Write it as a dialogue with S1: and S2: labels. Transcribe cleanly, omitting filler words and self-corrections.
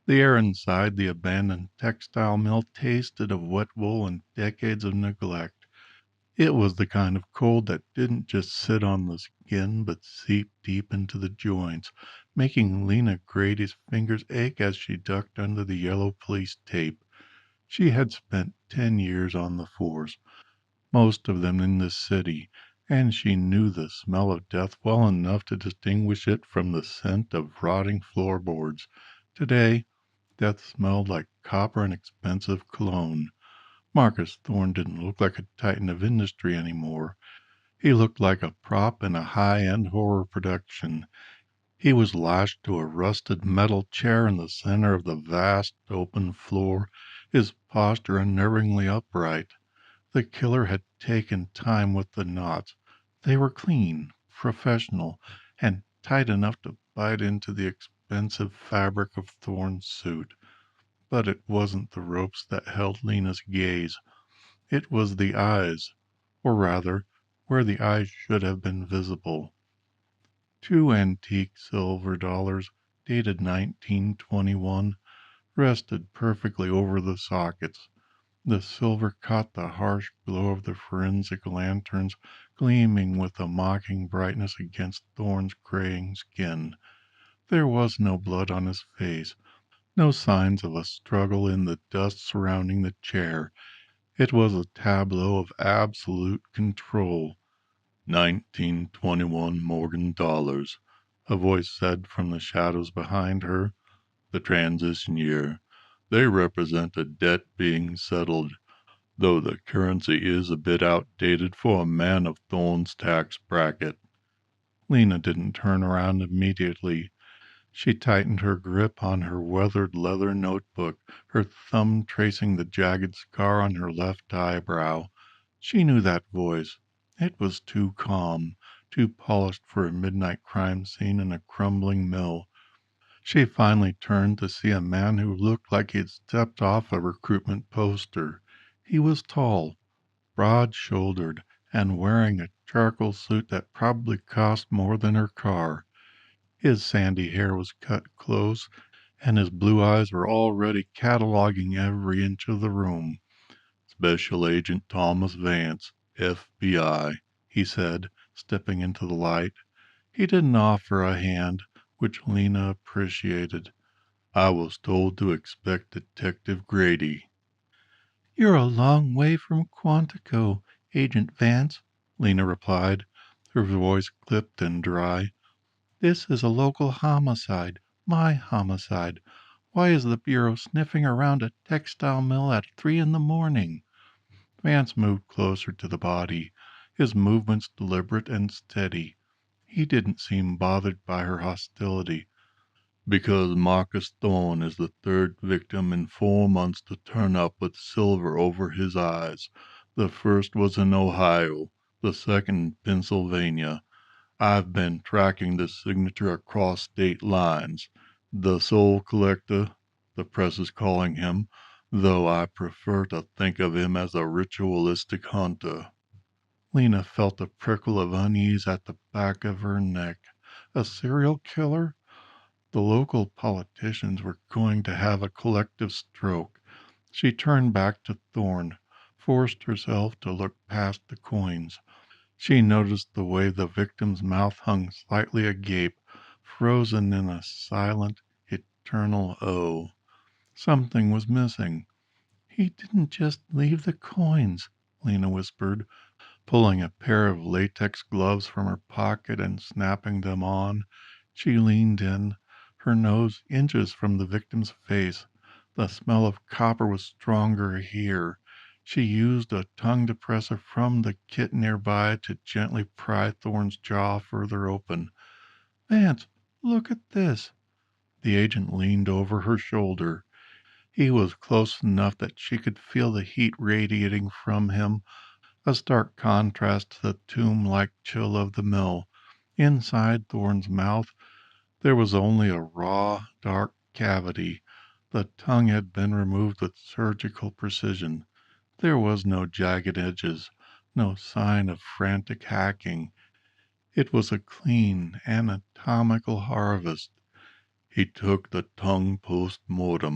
S1: The air inside the abandoned textile mill tasted of wet wool and decades of neglect. It was the kind of cold that didn't just sit on the skin but seeped deep into the joints, making Lena Grady's fingers ache as she ducked under the yellow police tape. She had spent 10 years on the force, most of them in this city, and she knew the smell of death well enough to distinguish it from the scent of rotting floorboards. Today, death smelled like copper and expensive cologne. Marcus Thorne didn't look like a titan of industry anymore. He looked like a prop in a high-end horror production. He was lashed to a rusted metal chair in the center of the vast open floor, his posture unnervingly upright. The killer had taken time with the knots. They were clean, professional, and tight enough to bite into the expensive fabric of Thorne's suit. But it wasn't the ropes that held Lena's gaze. It was the eyes, or rather, where the eyes should have been visible. Two antique silver dollars, dated 1921, rested perfectly over the sockets. The silver caught the harsh glow of the forensic lanterns, gleaming with a mocking brightness against Thorne's graying skin. There was no blood on his face, no signs of a struggle in the dust surrounding the chair. It was a tableau of absolute control. 1921 Morgan dollars, a voice said from the shadows behind her. The transition year. They represent a debt being settled, though the currency is a bit outdated for a man of Thorne's tax bracket. Lena didn't turn around immediately. She tightened her grip on her weathered leather notebook, her thumb tracing the jagged scar on her left eyebrow. She knew that voice. It was too calm, too polished for a midnight crime scene in a crumbling mill. She finally turned to see a man who looked like he'd stepped off a recruitment poster. He was tall, broad-shouldered, and wearing a charcoal suit that probably cost more than her car. His sandy hair was cut close, and his blue eyes were already cataloging every inch of the room. "Special Agent Thomas Vance, FBI," he said, stepping into the light. He didn't offer a hand, which Lena appreciated. "I was told to expect Detective Grady." "You're a long way from Quantico, Agent Vance," Lena replied, her voice clipped and dry. "This is a local homicide, my homicide. Why is the Bureau sniffing around a textile mill at 3 in the morning?" Vance moved closer to the body, his movements deliberate and steady. He didn't seem bothered by her hostility. "Because Marcus Thorne is the third victim in 4 months to turn up with silver over his eyes. The first was in Ohio, the second in Pennsylvania. I've been tracking this signature across state lines. The soul collector, the press is calling him, though I prefer to think of him as a ritualistic hunter." Lena felt a prickle of unease at the back of her neck. A serial killer? The local politicians were going to have a collective stroke. She turned back to Thorne, forced herself to look past the coins. She noticed the way the victim's mouth hung slightly agape, frozen in a silent, eternal O. Something was missing. "He didn't just leave the coins," Lena whispered, pulling a pair of latex gloves from her pocket and snapping them on. She leaned in, her nose inches from the victim's face. The smell of copper was stronger here. She used a tongue depressor from the kit nearby to gently pry Thorne's jaw further open. "Vance, look at this." The agent leaned over her shoulder. He was close enough that she could feel the heat radiating from him, a stark contrast to the tomb-like chill of the mill. Inside Thorne's mouth there was only a raw, dark cavity. The tongue had been removed with surgical precision. There was no jagged edges, no sign of frantic hacking. It was a clean, anatomical harvest. He took the tongue post mortem